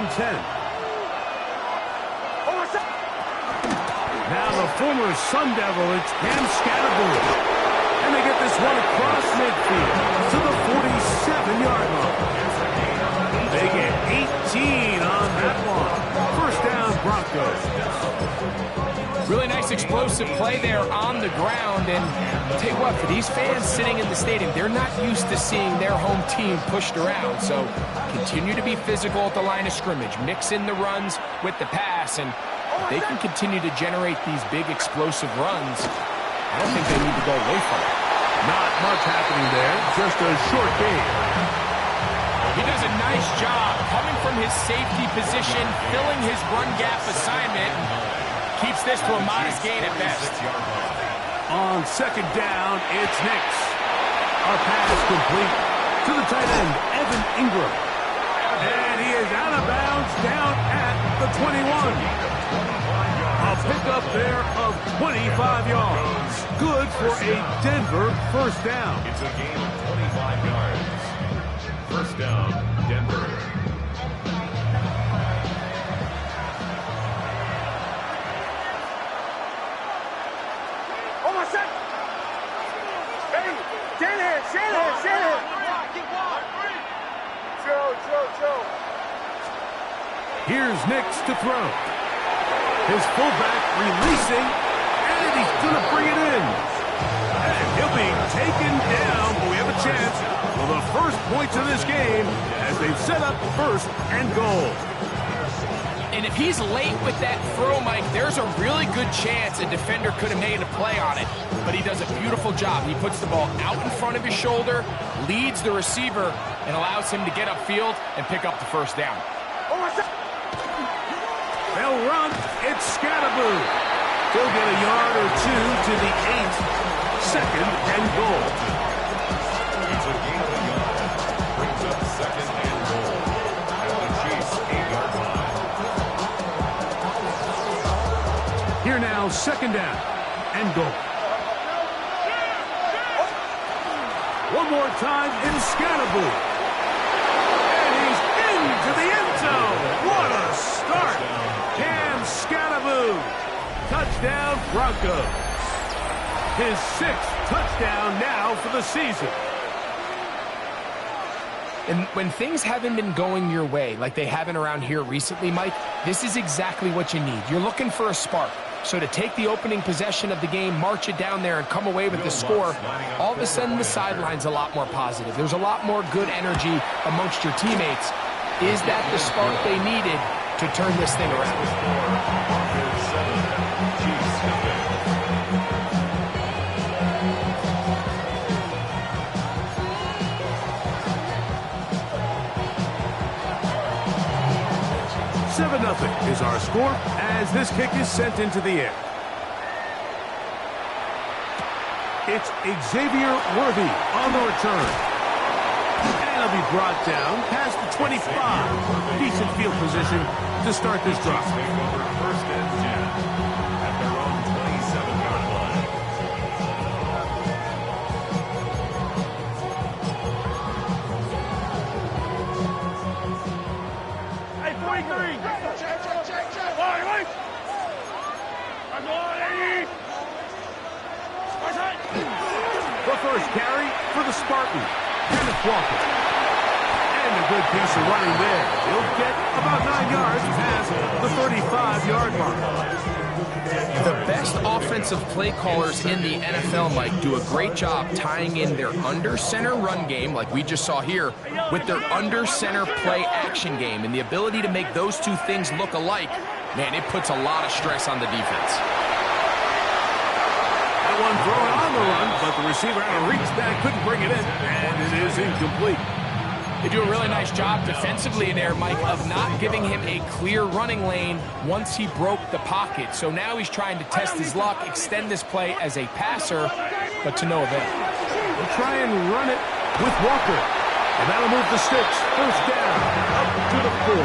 and 10. Now the former Sun Devil, it's Cam Scattergood. And they get this one across midfield to the 47-yard line. They get 18 on that one. First down, Broncos. Really nice explosive play there on the ground. And I'll tell you what, for these fans sitting in the stadium, they're not used to seeing their home team pushed around. So continue to be physical at the line of scrimmage. Mix in the runs with the pass. And if they can continue to generate these big explosive runs, I don't think they need to go away from it. Not much happening there. Just a short game. He does a nice job coming from his safety position, filling his run gap assignment. Keeps this to a modest gain at best. On second down, it's Nix. A pass complete to the tight end, Evan Ingram. And he is out of bounds down at the 21. A pickup there of 25 yards. Good for a Denver first down. It's a gain of 25 yards. First down, Denver. Here's Nix to throw. His fullback releasing, and he's going to bring it in. And he'll be taken down, but we have a chance for the first points of this game as they've set up first and goal. And if he's late with that throw, Mike, there's a really good chance a defender could have made a play on it. But he does a beautiful job. He puts the ball out in front of his shoulder, leads the receiver, and allows him to get upfield and pick up the first down. They'll run. It's Scattergood. He'll get a yard or two to the 8. Second and goal. It's a gain of a yard. Brings up second and goal. At the Chiefs' 8-yard line. Here now, second down and goal. One more time in Scattergood. And he's into the end zone. What a start. Cam Scattergood. Touchdown, Broncos. His 6th touchdown now for the season. And when things haven't been going your way, like they haven't around here recently, Mike, this is exactly what you need. You're looking for a spark. So to take the opening possession of the game, march it down there, and come away with the score, all of a sudden the sideline's a lot more positive. There's a lot more good energy amongst your teammates. Is that the spark they needed to turn this thing around? 7-0 is our score as this kick is sent into the air. It's Xavier Worthy on the return. And he'll be brought down past the 25. Decent field position to start this drive. First and 10 at their own 27-yard line. Hey, 43. Check. Wait. I'm on 80. The first carry for the Spartan. Kenneth Walker. And a good piece of running there. He'll get about 9 yards past the 35-yard mark. The best offensive play callers in the NFL, Mike, do a great job tying in their under-center run game, like we just saw here, with their under-center play action game. And the ability to make those two things look alike, man, it puts a lot of stress on the defense. That one thrown on the run, but the receiver had to reach back, couldn't bring it in, and it is incomplete. They do a really nice job defensively in there, Mike, of not giving him a clear running lane once he broke the pocket. So now he's trying to test his luck, extend this play as a passer, but to no avail. We'll try and run it with Walker, and that'll move the sticks. First down, up to the 4.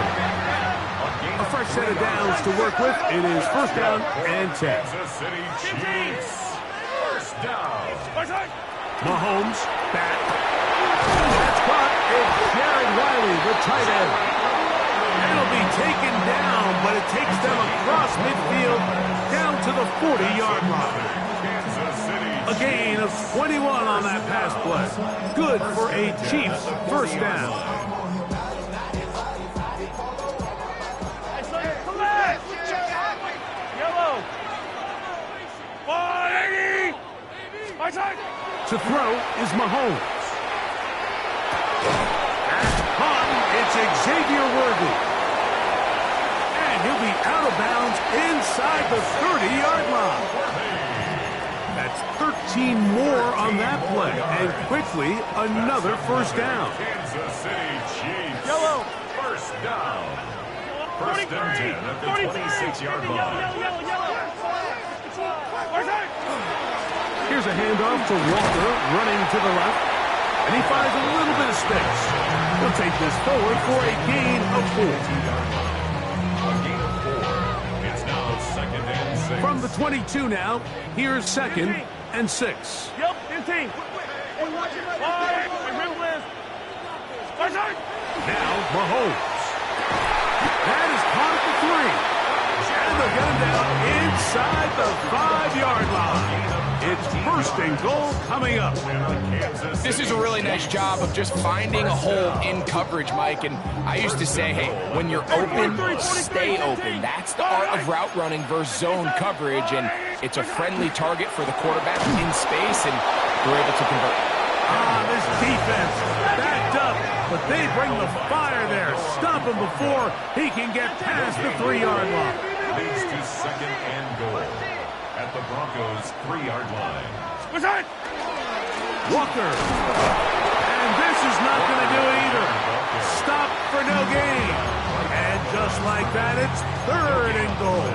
A fresh set of downs to work with. It is first down and 10. Kansas City Chiefs. First down. Mahomes back. That's caught. It's Jared Wiley, the tight end. It'll be the 40-yard line. Kansas City. A gain of 21 on that pass play. Good for a Chiefs first down. To throw is Mahomes. It's Xavier Worthy. And he'll be out of bounds inside the 30-yard line. That's 13 more on that play. And quickly, another first down. Kansas City Chiefs. Yellow. First down. First and 10 at the 26-yard line. Here's a handoff to Walker, running to the left. And he finds a little bit of space. He'll take this forward for a gain of 4. A gain of 4. It's now second and 6. From the 22 now, here's second and 6. Yep, 15. Now Mahomes. That is caught at the 3. And they'll get him down inside the 5-yard line. It's first and goal coming up. This is a really nice job of just finding a hole in coverage, Mike. And I used to say, hey, when you're open, stay open. That's the art of route running versus zone coverage. And it's a friendly target for the quarterback in space, and they're able to convert. This defense backed up, but they bring the fire there. Stop him before he can get past the 3-yard line. Leads to second and goal at the Broncos' 3-yard line. Walker. And this is not going to do it either. Stop for no gain. And just like that, it's third and goal.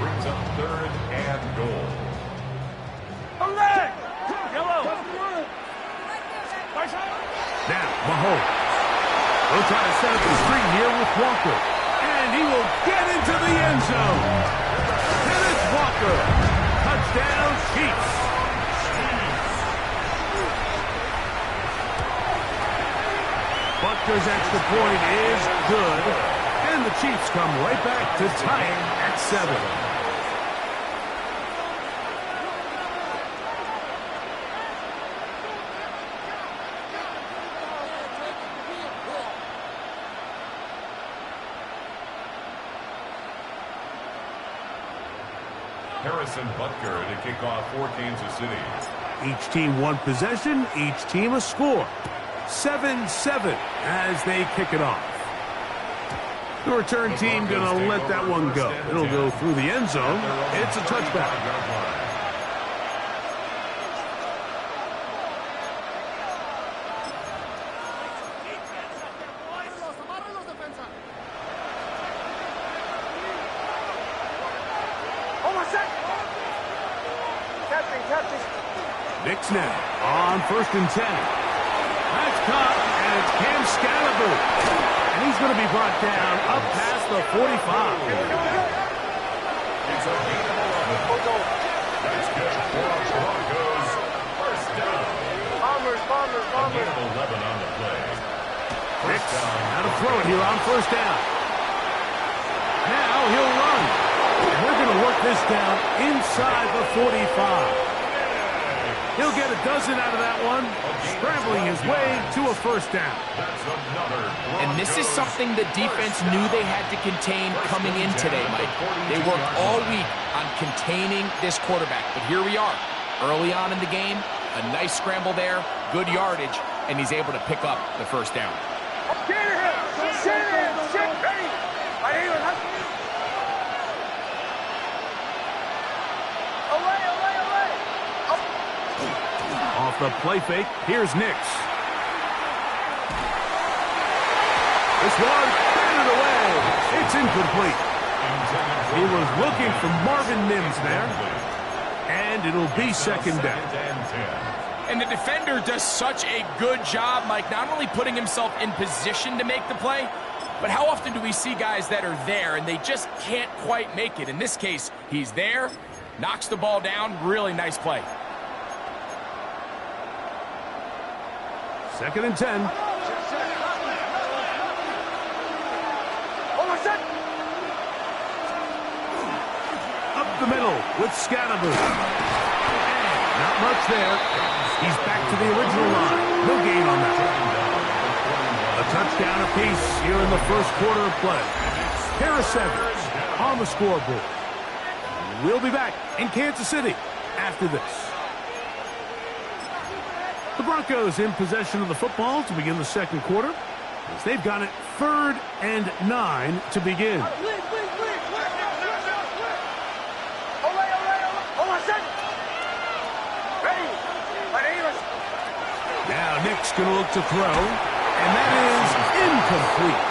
Brings up third and goal. Now, Mahomes. He'll try to set up the screen here with Walker. And he will get into the end zone. Kenneth Walker. Touchdown, Chiefs. Butker's extra point is good. And the Chiefs come right back to tie it at 7. Harrison Butker to kick off for Kansas City. Each team one possession, each team a score. 7-7 as they kick it off. The return team going to let that one go. It'll go through the end zone. It's a touchback. Knicks now on first and 10. That's caught, and it's Cam Scalaboo. And he's going to be brought down up past the 45. It's a gain of 11. That's good for the Broncos. First down. Bombers. A gain of 11 on the play. First down. Now to throw it here on first down. Now he'll run. And we're going to work this down inside the 45. He'll get a dozen out of that one, scrambling his way to a first down. And this is something the defense knew they had to contain coming in today, Mike. They worked all week on containing this quarterback. But here we are, early on in the game, a nice scramble there, good yardage, and he's able to pick up the first down. Off the play fake, here's Nix. This one, batted away. It's incomplete. He was looking for Marvin Mims there. And it'll be second down. And the defender does such a good job, Mike, not only putting himself in position to make the play, but how often do we see guys that are there and they just can't quite make it? In this case, he's there, knocks the ball down, really nice play. Second and 10. A Up the middle with Scadaboo. Not much there. He's back to the original line. No gain on that. A touchdown apiece here in the first quarter of play. Pair of sevens on the scoreboard. We'll be back in Kansas City after this. The Broncos in possession of the football to begin the second quarter, as they've got it 3rd and 9 to begin. Now Nick's going to look to throw, and that is incomplete.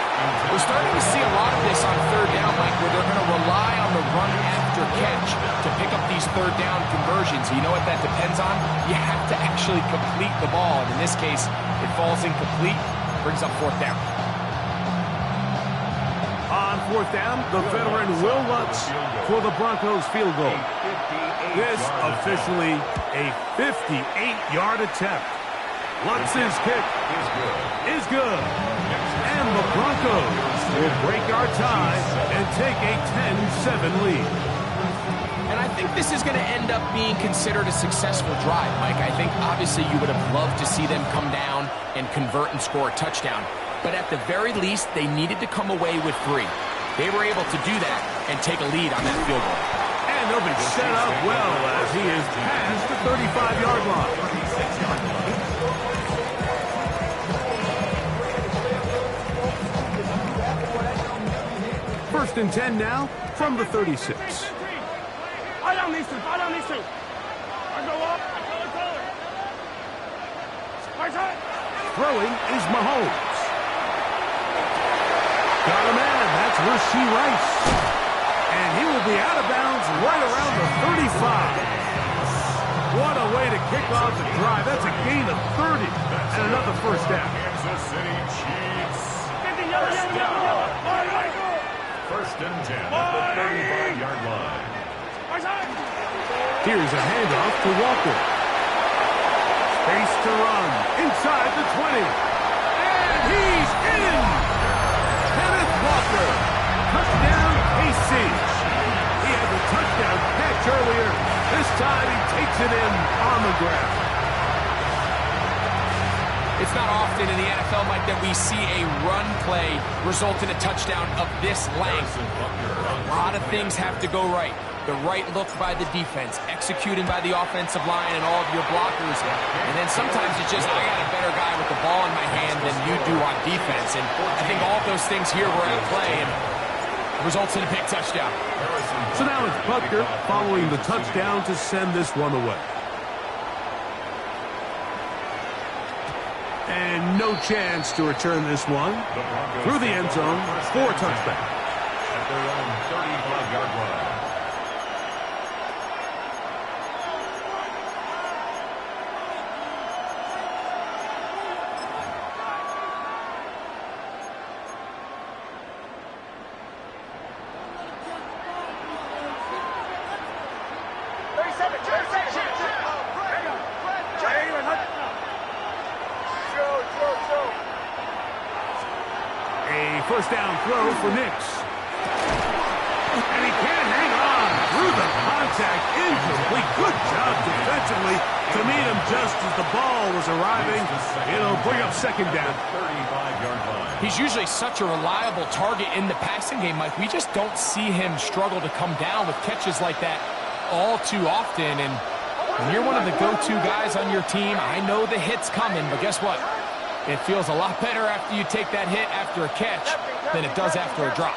We're starting to see a lot of this on 3rd down, Mike, where they're going to rely on the run after catch to pick up these 3rd down conversions. You know what that depends on? You have to actually complete the ball. And in this case, it falls incomplete, brings up 4th down. On 4th down, the veteran Will Lutz for the Broncos field goal. This officially a 58-yard attempt. Lutz's kick is good. And the Broncos will break our tie and take a 10-7 lead. And I think this is going to end up being considered a successful drive, Mike. I think obviously you would have loved to see them come down and convert and score a touchdown. But at the very least, they needed to come away with 3. They were able to do that and take a lead on that field goal. And they'll be set up well as he is past the 35-yard line. First and 10 now from the 36. Throwing is Mahomes. Got a man. That's Rashee Rice. And he will be out of bounds right around the 35. What a way to kick off the drive. That's a gain of 30 and another first down. Kansas City Chiefs. First and 10 at the 35-yard line. Here's a handoff to Walker. Space to run inside the 20. And he's in! Kenneth Walker. Touchdown, KC. He had the touchdown catch earlier. This time he takes it in on the ground. It's not often in the NFL, Mike, that we see a run play result in a touchdown of this length. A lot of things have to go right. The right look by the defense, executing by the offensive line and all of your blockers. And then sometimes it's just, I got a better guy with the ball in my hand than you do on defense. And I think all of those things here were at play and results in a big touchdown. So now it's Butker following the touchdown to send this one away. And no chance to return this one through the end zone for a touchback. At their own 35-yard line. A first down throw for Nix. And he can't hang on through the contact. Incomplete. Good job defensively to meet him just as the ball was arriving. It'll bring up second down. 35-yard line. He's usually such a reliable target in the passing game, Mike. We just don't see him struggle to come down with catches like that all too often. And when you're one of the go-to guys on your team, I know the hit's coming, but guess what? It feels a lot better after you take that hit after a catch than it does after a drop.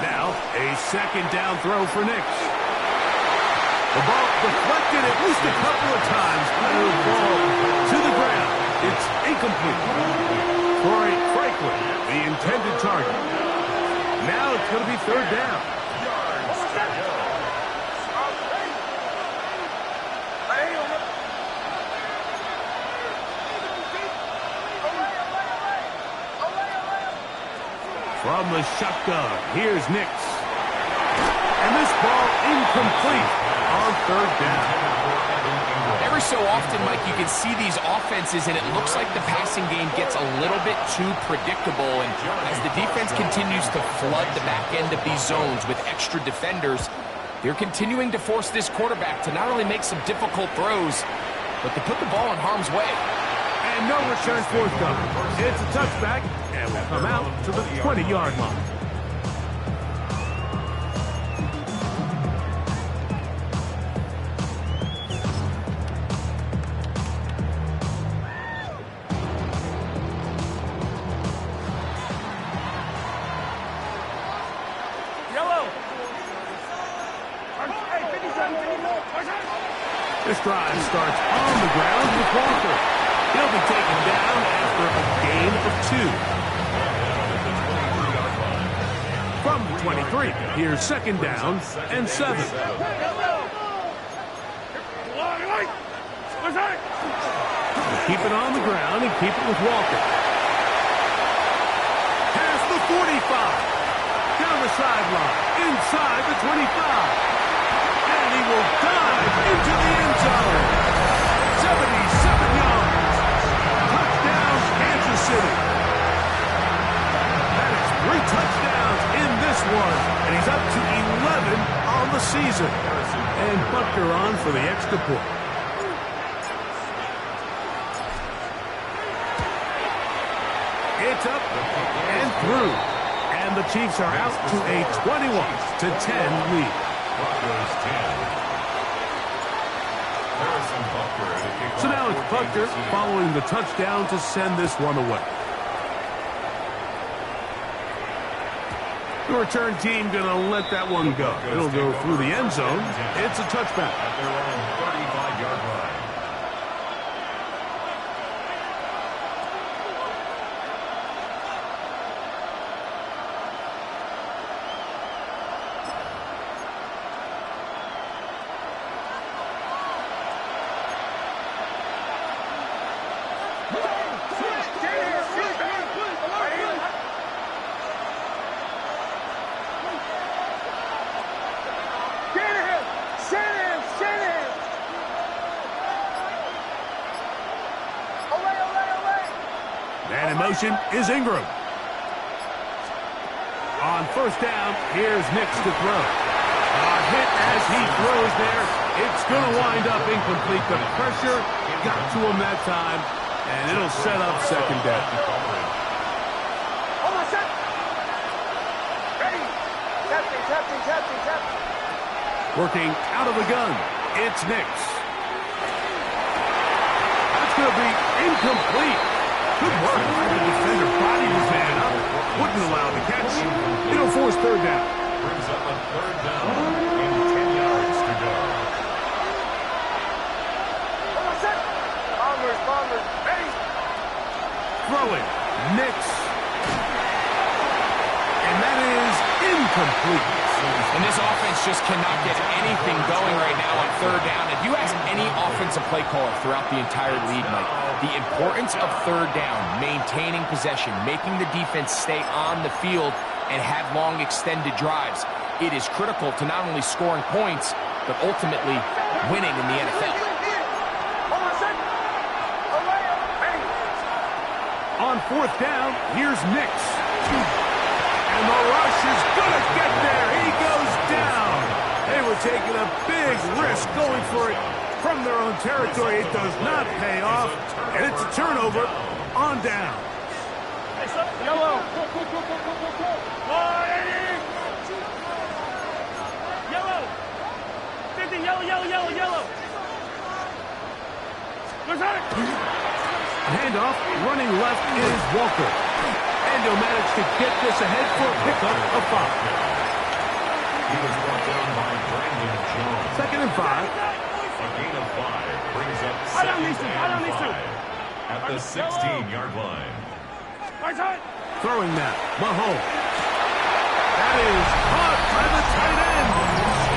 Now, a second down throw for Nix. The ball deflected at least a couple of times, but it will fall to the ground. It's incomplete. Corey Franklin, the intended target. Now it's going to be third down. From the shotgun, here's Nix. And this ball incomplete on third down. Every so often, Mike, you can see these offenses, and it looks like the passing game gets a little bit too predictable. And as the defense continues to flood the back end of these zones with extra defenders, They're continuing to force this quarterback to not only make some difficult throws, but to put the ball in harm's way. And no return forthcoming. It's a touchback, and will come out to the 20-yard line. This drive starts on the ground with Walker. He'll be taken down after a gain of 2. From the 23, here's second down and 7. Keep it on the ground and keep it with Walker. Past the 45. Down the sideline. Inside the 25. And he will dive into the end zone. 77 yards. Touchdown, Kansas City. That is 3 touchdowns in this one. And he's up to 11 on the season. And Butker on for the extra point. It's up and through. And the Chiefs are out to a 21-10 lead. So now it's Butker following the touchdown to send this one away. The return team going to let that one go. It'll go through the end zone. It's a touchback. At their own 35-yard line. And in motion is Ingram. On first down, here's Nix to throw. A hit as he throws there. It's going to wind up incomplete. The pressure got to him that time, and it'll set up second down. Working out of the gun, it's Nix. That's going to be incomplete. Good work. The defender bodied his man up. Wouldn't allow the catch. It'll force third down. Brings up a third down and 10 yards to go. Throwing. Nix. And that is incomplete. And this offense just cannot get anything going right now on third down. If you ask any offensive play caller throughout the entire league, Mike, the importance of third down, maintaining possession, making the defense stay on the field and have long extended drives, it is critical to not only scoring points, but ultimately winning in the NFL. On fourth down, here's Nix. And the rush is going to get there. He goes down. They were taking a big risk going for it from their own territory. It does not pay off. And it's a turnover on down. Yellow. Yellow. 50, yellow. Handoff, running left is Walker. And he'll manage to get this ahead for a pickup of 5. He was brought down by Brandon Jones. Second and 5. A gain of 5 brings up second and 5 at the 16-yard line. Throwing that, Mahomes. That is caught by the tight end.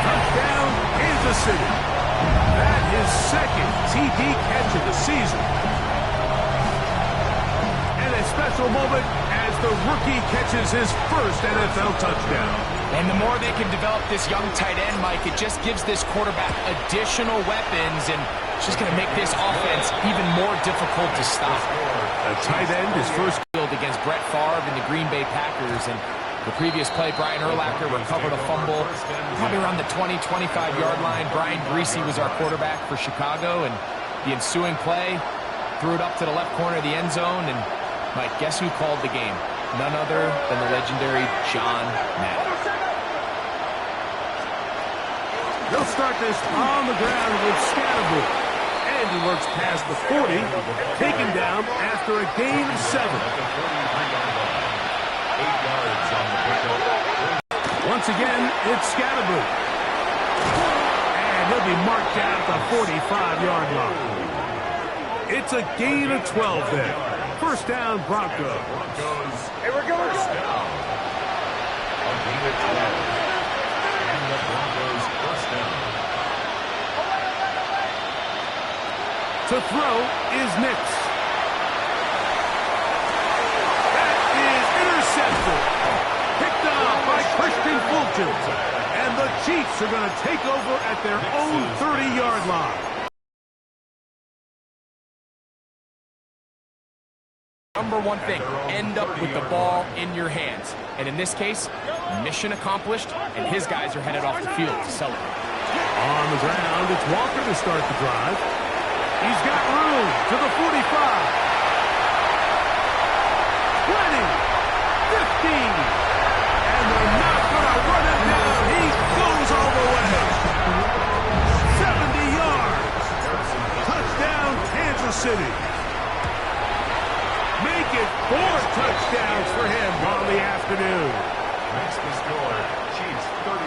Touchdown, Kansas City. That is second TD catch of the season. And a special moment as the rookie catches his first NFL touchdown. And the more they can develop this young tight end, Mike, it just gives this quarterback additional weapons, and it's just going to make this offense even more difficult to stop. A tight end is first Against Brett Favre and the Green Bay Packers, and The previous play, Brian Urlacher recovered a fumble probably around the 20, 25-yard line. Brian Griese was our quarterback for Chicago, and the ensuing play threw it up to the left corner of the end zone. And Mike, guess who called the game? None other than the legendary John Madden. They'll start this on the ground with Scattergood. And he works past the 40, taken down after a gain of 7. Once again, it's Scattergood. And he'll be marked down at the 45-yard line. It's a gain of 12 there. First down, Broncos. Hey, we're going first down. A gain of 12. And the Broncos first down. To throw is Nix. That is intercepted. Picked up by Christian Fulton. And the Chiefs are going to take over at their own 30-yard line. Number one thing, end up with the ball in your hands. And in this case, mission accomplished, and his guys are headed off the field to celebrate. On the ground, it's Walker to start the drive. He's got room to the 45. 20. 15. And they're not going to run him down. He goes all the way. 70 yards. Touchdown, Kansas City. Make it 4 touchdowns for him on the afternoon. Makes the score, Chiefs 35,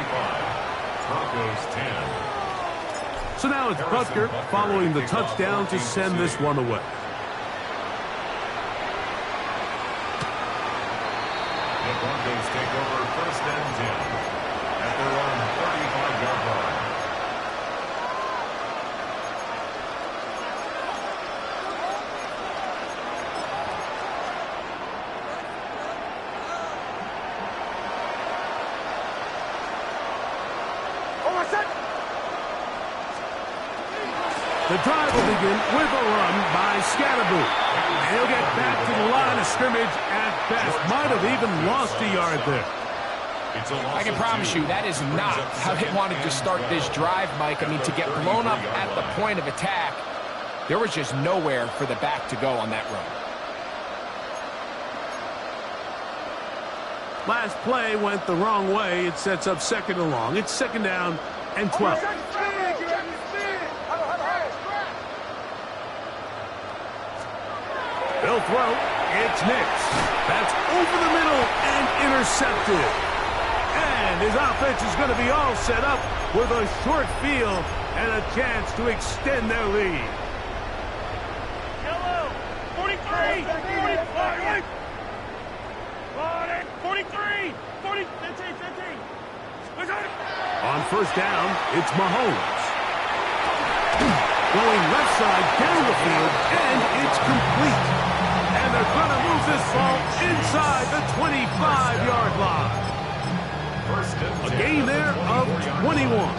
Broncos 10. So now it's Butker following the touchdown to send this one away. The Broncos take over first and 10 at their own 35-yard line. The drive will begin with a run by Scattergood. And he'll get back to the line of scrimmage at best. Might have even lost a yard there. I can promise you that is not how they wanted to start this drive, Mike. I mean, to get blown up at the point of attack, there was just nowhere for the back to go on that run. Last play went the wrong way. It sets up second and long. It's second down and 12. They'll throw. It's Nix. That's over the middle and intercepted. And his offense is going to be all set up with a short field and a chance to extend their lead. Yellow. 43. 45. 43. 40. 15. 15. On first down, it's Mahomes. Going left side down the field, and it's complete. And they're going to move this ball inside the 25-yard line. A gain there of 21.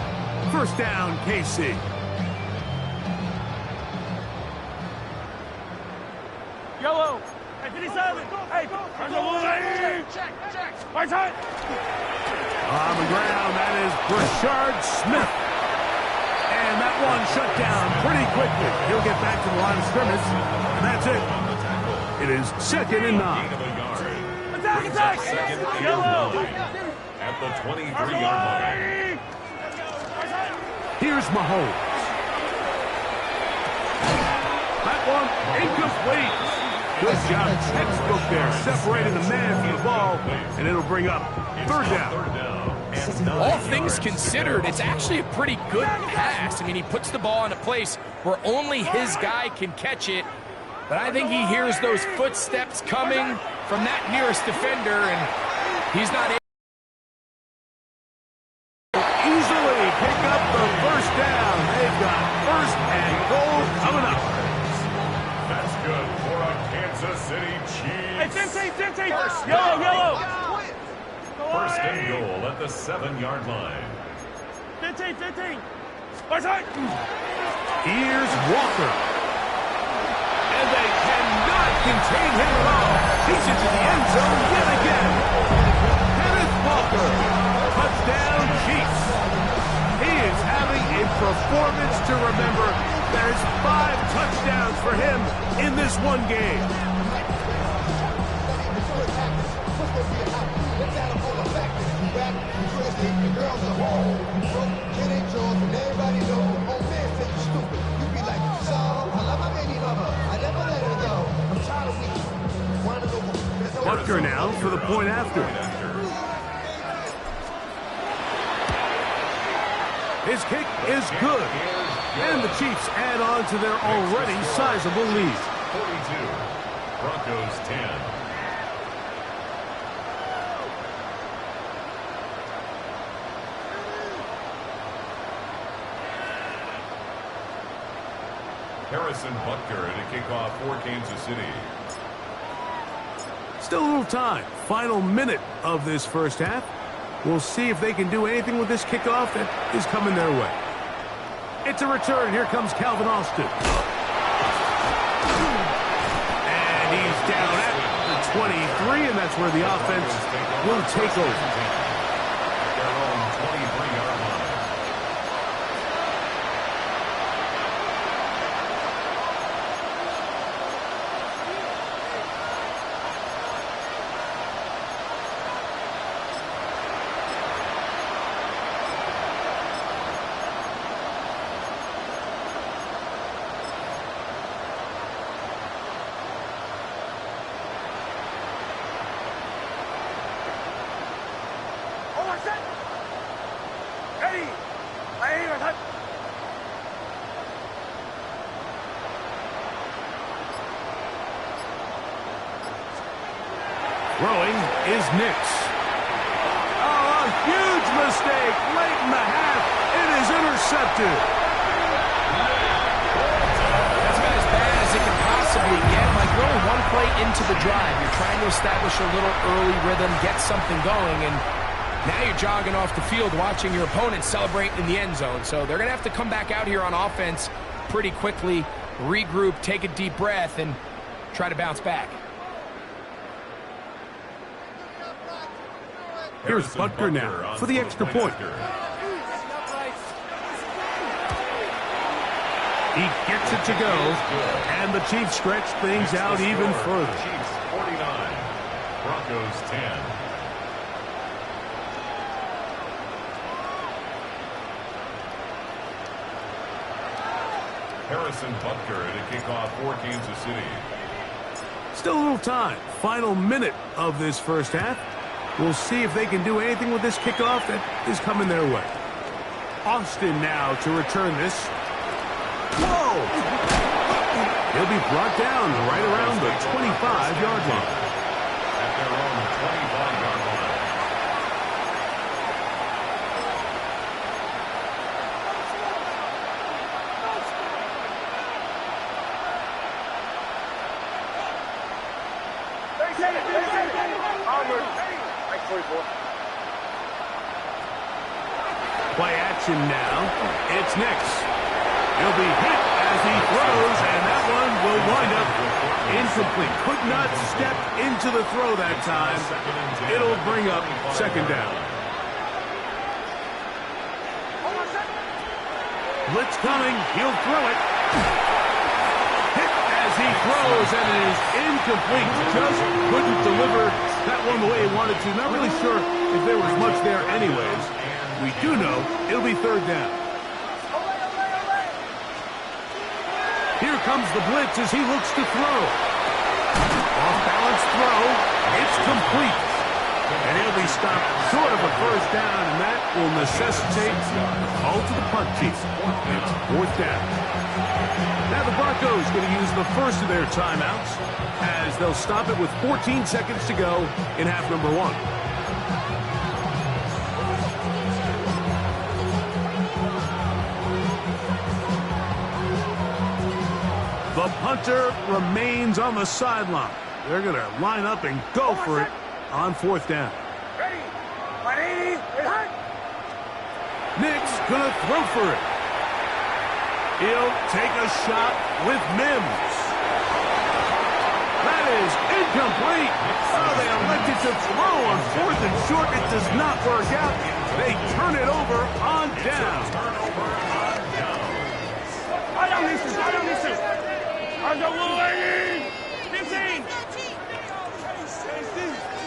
First down, KC. Yellow. Hey, 57. Hey, check. Right side. On the ground, that is Brashard Smith. And that one shut down pretty quickly. He'll get back to the line of scrimmage, and that's it. It is second and 9. Attack. Yellow. At the 23-yard line. Here's Mahomes. That one incomplete. Good job, textbook there, separating the man from the ball, and it'll bring up third down. All things considered, it's actually a pretty good pass. I mean, he puts the ball in a place where only his guy can catch it. But I think he hears those footsteps coming from that nearest defender, and he's not able to easily pick up the first down. They've got first and goal coming up. That's good for a Kansas City Chiefs. Hey, 15. Yellow. First and goal at the 7-yard line. 15. Right side. Here's Walker. And they cannot contain him at all. He's into the end zone yet again. Butker. Touchdown, Chiefs. He is having a performance to remember. There's 5 touchdowns for him in this one game. Butker now for the point after. His kick is good. And the Chiefs add on to their already sizable lead. 42. Broncos 10. Harrison Butker to kick off for Kansas City. Still a little time. Final minute of this first half. We'll see if they can do anything with this kickoff that is coming their way. It's a return. Here comes Calvin Austin. And he's down at the 23, and that's where the offense will take over. Their own 23-yard line. Throwing is Nix. Oh, a huge mistake late in the half. It is intercepted. That's about as bad as it can possibly get. Like, we're only one play into the drive. You're trying to establish a little early rhythm, get something going, and now you're jogging off the field watching your opponent celebrate in the end zone. So they're going to have to come back out here on offense pretty quickly, regroup, take a deep breath, and try to bounce back. Here's Butker now for the extra point. He gets it to go, and the Chiefs stretch things out even further. Chiefs 49, Broncos 10. Harrison Butker to kick off for Kansas City. Still a little time. Final minute of this first half. We'll see if they can do anything with this kickoff that is coming their way. Austin now to return this. Whoa! He'll be brought down right around the 25-yard line. At their own 25-yard line. Play action now. It's Nix. He'll be hit as he throws, and that one will wind up incomplete. Could not step into the throw that time. It'll bring up second down. Blitz coming. He'll throw it. Hit as he throws, and it is incomplete. Just couldn't deliver that one the way he wanted to. Not really sure if there was much there anyways. We do know it'll be third down. Here comes the blitz as he looks to throw. Off-balance throw. It's complete. And he'll be stopped short of a first down, and that will necessitate a call to the punt team. It's fourth down. Now the Broncos going to use the first of their timeouts as they'll stop it with 14 seconds to go in half number one. The punter remains on the sideline. They're going to line up and go for it on fourth down. Ready? 180. Nick's going to throw for it. He'll take a shot with Mims. That That is incomplete. Oh, they elected to throw on 4th and short. It does not work out. They turn it over on down. Underwood! 15!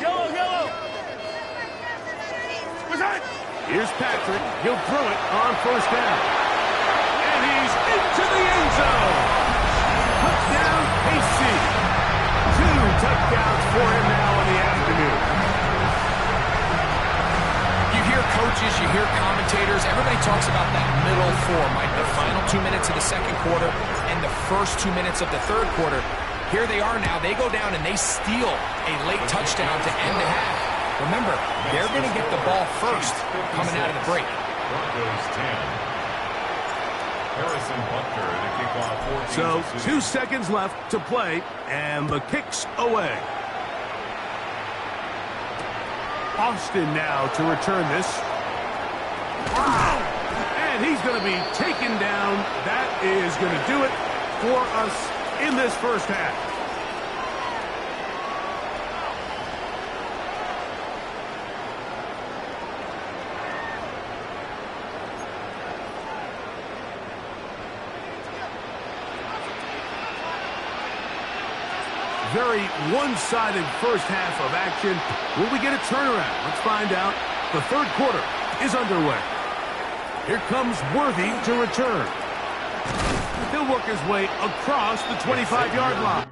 Yellow! What's that? Here's Patrick. He'll throw it on 1st down. And he's into the end zone. Touchdown, KC. 2 touchdowns for him now in the afternoon. You hear coaches, you hear commentators, everybody talks about that middle four, Mike, the final 2 minutes of the second quarter and the first 2 minutes of the third quarter. Here they are now. They go down and they steal a late touchdown to end the half. Remember, they're going to get the ball first coming out of the break. Broncos 10. Harrison Butker to kick off 14. So 2 seconds left to play, and the kick's away. Austin now to return this. And he's going to be taken down. That is going to do it for us in this first half. Very one-sided first half of action. Will we get a turnaround? Let's find out. The third quarter is underway. Here comes Worthy to return. He'll work his way across the 25-yard line.